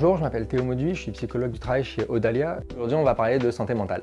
Bonjour, je m'appelle Théo Mauduit, je suis psychologue du travail chez Audalia. Aujourd'hui, on va parler de santé mentale.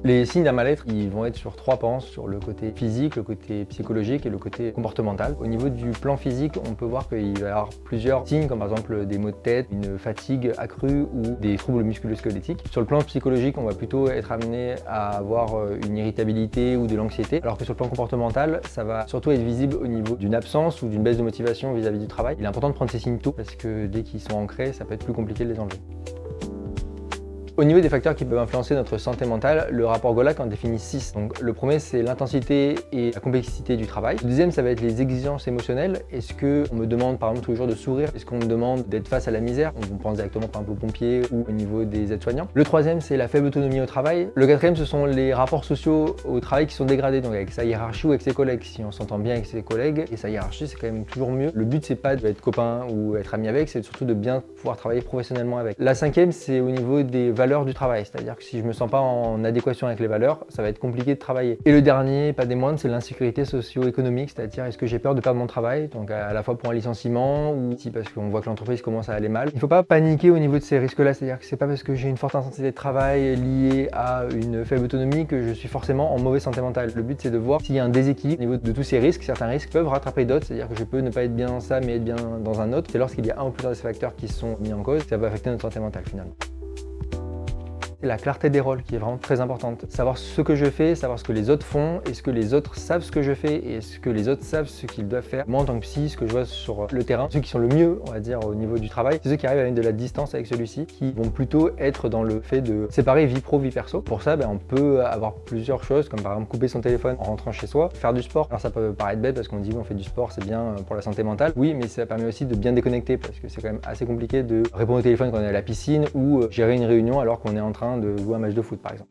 Les signes d'un mal-être, ils vont être sur trois pans, sur le côté physique, le côté psychologique et le côté comportemental. Au niveau du plan physique, on peut voir qu'il va y avoir plusieurs signes, comme par exemple des maux de tête, une fatigue accrue ou des troubles musculo-squelettiques. Sur le plan psychologique, on va plutôt être amené à avoir une irritabilité ou de l'anxiété, alors que sur le plan comportemental, ça va surtout être visible au niveau d'une absence ou d'une baisse de motivation vis-à-vis du travail. Il est important de prendre ces signes tôt, parce que dès qu'ils sont ancrés, ça peut être plus compliqué de les enlever. Au niveau des facteurs qui peuvent influencer notre santé mentale, le rapport Golac en définit 6. Donc, le premier, c'est l'intensité et la complexité du travail. Le deuxième, ça va être les exigences émotionnelles. Est-ce qu'on me demande par exemple tous les jours de sourire? Est-ce qu'on me demande d'être face à la misère? On pense directement par exemple aux pompiers ou au niveau des aides-soignants. Le troisième, c'est la faible autonomie au travail. Le quatrième, ce sont les rapports sociaux au travail qui sont dégradés, donc avec sa hiérarchie ou avec ses collègues. Si on s'entend bien avec ses collègues et sa hiérarchie, c'est quand même toujours mieux. Le but, c'est pas d'être copain ou être ami avec, c'est surtout de bien pouvoir travailler professionnellement avec. La cinquième, c'est au niveau des valeurs du travail, c'est-à-dire que si je me sens pas en adéquation avec les valeurs, ça va être compliqué de travailler. Et le dernier, pas des moindres, c'est l'insécurité socio-économique, c'est-à-dire est-ce que j'ai peur de perdre mon travail, donc à la fois pour un licenciement ou si parce qu'on voit que l'entreprise commence à aller mal. Il ne faut pas paniquer au niveau de ces risques-là, c'est-à-dire que c'est pas parce que j'ai une forte intensité de travail liée à une faible autonomie que je suis forcément en mauvaise santé mentale. Le but, c'est de voir s'il y a un déséquilibre au niveau de tous ces risques. Certains risques peuvent rattraper d'autres, c'est-à-dire que je peux ne pas être bien dans ça mais être bien dans un autre. C'est lorsqu'il y a un ou plusieurs de ces facteurs qui sont mis en cause que ça va affecter notre santé mentale finalement. C'est la clarté des rôles qui est vraiment très importante. Savoir ce que je fais, savoir ce que les autres font, est-ce que les autres savent ce que je fais et est-ce que les autres savent ce qu'ils doivent faire. Moi en tant que psy, ce que je vois sur le terrain, ceux qui sont le mieux, on va dire, au niveau du travail, c'est ceux qui arrivent à mettre de la distance avec celui-ci, qui vont plutôt être dans le fait de séparer vie pro, vie perso. Pour ça, on peut avoir plusieurs choses, comme par exemple couper son téléphone en rentrant chez soi, faire du sport. Alors ça peut paraître bête parce qu'on dit oui, on fait du sport, c'est bien pour la santé mentale. Oui, mais ça permet aussi de bien déconnecter parce que c'est quand même assez compliqué de répondre au téléphone quand on est à la piscine ou gérer une réunion alors qu'on est en train de jouer un match de foot par exemple.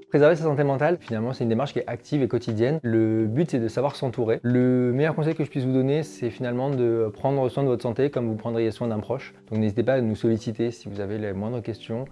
Préserver sa santé mentale, finalement, c'est une démarche qui est active et quotidienne. Le but, c'est de savoir s'entourer. Le meilleur conseil que je puisse vous donner, c'est finalement de prendre soin de votre santé comme vous prendriez soin d'un proche. Donc n'hésitez pas à nous solliciter si vous avez les moindres questions.